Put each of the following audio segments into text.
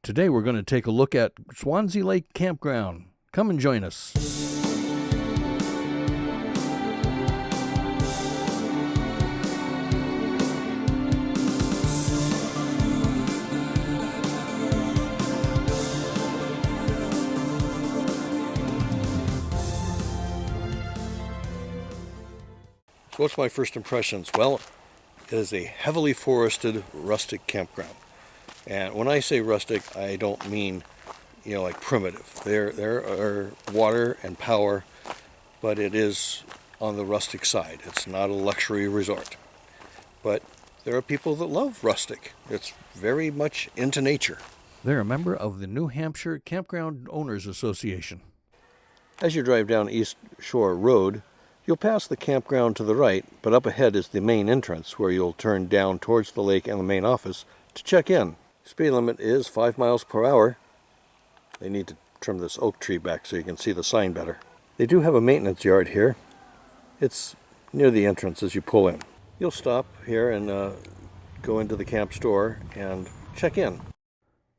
Today we're going to take a look at Swanzy Lake Campground. Come and join us. So what's my first impressions? Well, it is a heavily forested, rustic campground. And when I say rustic, I don't mean, like primitive. There are water and power, but it is on the rustic side. It's not a luxury resort. But there are people that love rustic. It's very much into nature. They're a member of the New Hampshire Campground Owners Association. As you drive down East Shore Road, you'll pass the campground to the right, but up ahead is the main entrance where you'll turn down towards the lake and the main office to check in. Speed limit is 5 miles per hour. They need to trim this oak tree back so you can see the sign better. They do have a maintenance yard here. It's near the entrance as you pull in. You'll stop here and go into the camp store and check in.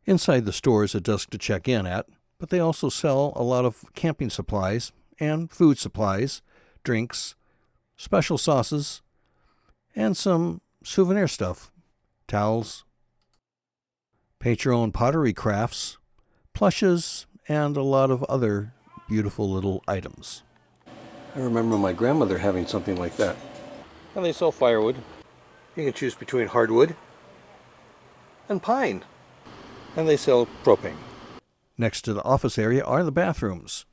Inside the store is a desk to check in at, but they also sell a lot of camping supplies and food supplies, drinks, special sauces, and some souvenir stuff, towels, paint-your-own pottery crafts, plushes, and a lot of other beautiful little items. I remember my grandmother having something like that. And they sell firewood. You can choose between hardwood and pine. And they sell propane. Next to the office area are the bathrooms.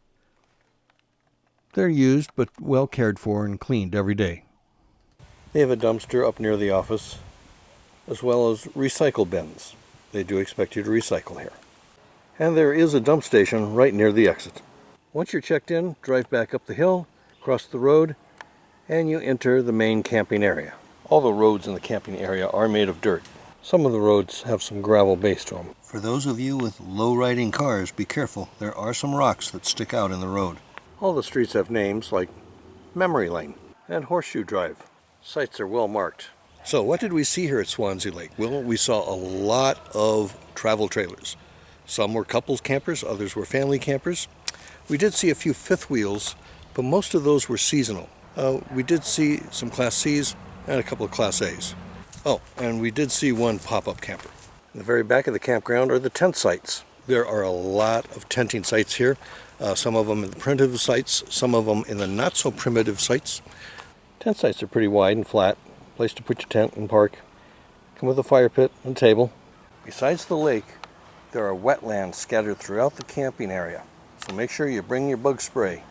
They're used but well cared for and cleaned every day. They have a dumpster up near the office, as well as recycle bins. They do expect you to recycle here. And there is a dump station right near the exit. Once you're checked in, drive back up the hill, cross the road, and you enter the main camping area. All the roads in the camping area are made of dirt. Some of the roads have some gravel base to them. For those of you with low-riding cars, be careful. There are some rocks that stick out in the road. All the streets have names like Memory Lane and Horseshoe Drive. Sites are well marked. So what did we see here at Swanzy Lake? Well, we saw a lot of travel trailers. Some were couples campers, others were family campers. We did see a few fifth wheels, but most of those were seasonal. We did see some Class C's and a couple of Class A's. Oh, and we did see one pop-up camper. In the very back of the campground are the tent sites. There are a lot of tenting sites here. Some of them in the primitive sites, some of them in the not-so-primitive sites. Tent sites are pretty wide and flat. Place to put your tent and park. Come with a fire pit and table. Besides the lake, there are wetlands scattered throughout the camping area, so make sure you bring your bug spray.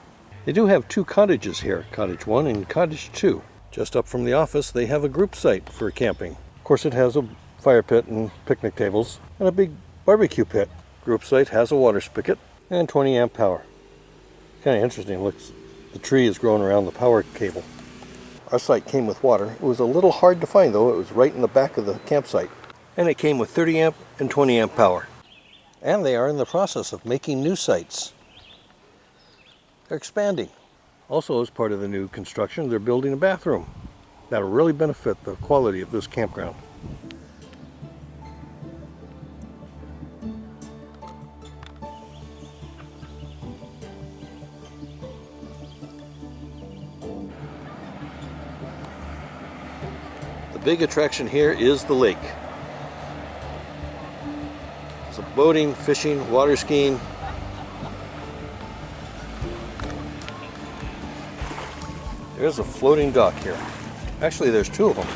They do have 2 cottages here, Cottage 1 and Cottage 2. Just up from the office, they have a group site for camping. Of course, it has a fire pit and picnic tables and a big barbecue pit. Group site has a water spigot and 20 amp power. Kind of interesting, looks, the tree is growing around the power cable. Our site came with water. It was a little hard to find though. It was right in the back of the campsite. And it came with 30 amp and 20 amp power. And they are in the process of making new sites. They're expanding. Also, as part of the new construction, they're building a bathroom. That'll really benefit the quality of this campground. The big attraction here is the lake. So boating, fishing, water skiing. There's a floating dock here. Actually, there's 2 of them.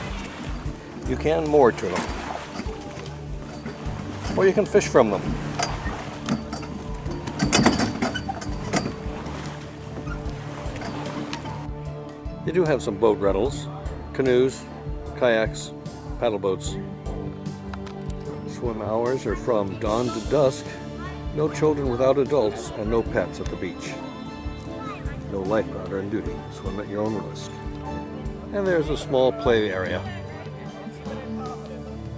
You can moor to them. Or you can fish from them. They do have some boat rentals, canoes, kayaks, paddle boats. Swim hours are from dawn to dusk. No children without adults and no pets at the beach. No lifeguard on duty. Swim at your own risk. And there's a small play area.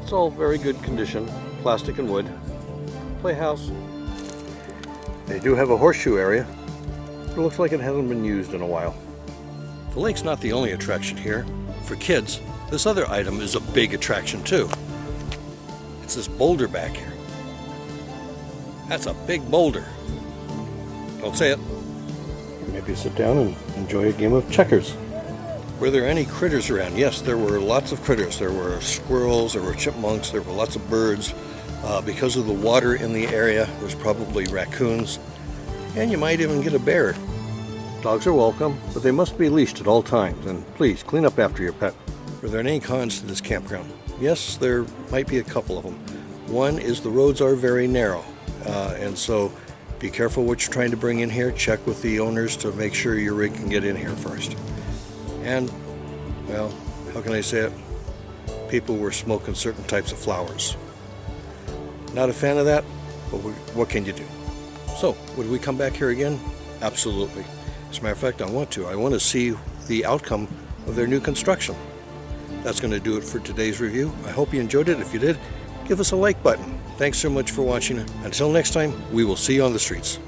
It's all very good condition, plastic and wood. Playhouse. They do have a horseshoe area. It looks like it hasn't been used in a while. The lake's not the only attraction here. For kids, this other item is a big attraction too. It's this boulder back here. That's a big boulder. Don't say it. Maybe sit down and enjoy a game of checkers. Were there any critters around? Yes, there were lots of critters. There were squirrels, there were chipmunks, there were lots of birds. Because of the water in the area, there's probably raccoons, and you might even get a bear. Dogs are welcome, but they must be leashed at all times, and please clean up after your pet. Were there any cons to this campground? Yes, there might be a couple of them. One is the roads are very narrow, and so be careful what you're trying to bring in here. Check with the owners to make sure your rig can get in here first. And, well, how can I say it? People were smoking certain types of flowers. Not a fan of that, but what can you do? So, would we come back here again? Absolutely. As a matter of fact, I want to. I want to see the outcome of their new construction. That's going to do it for today's review. I hope you enjoyed it. If you did, give us a like button. Thanks so much for watching. Until next time, we will see you on the streets.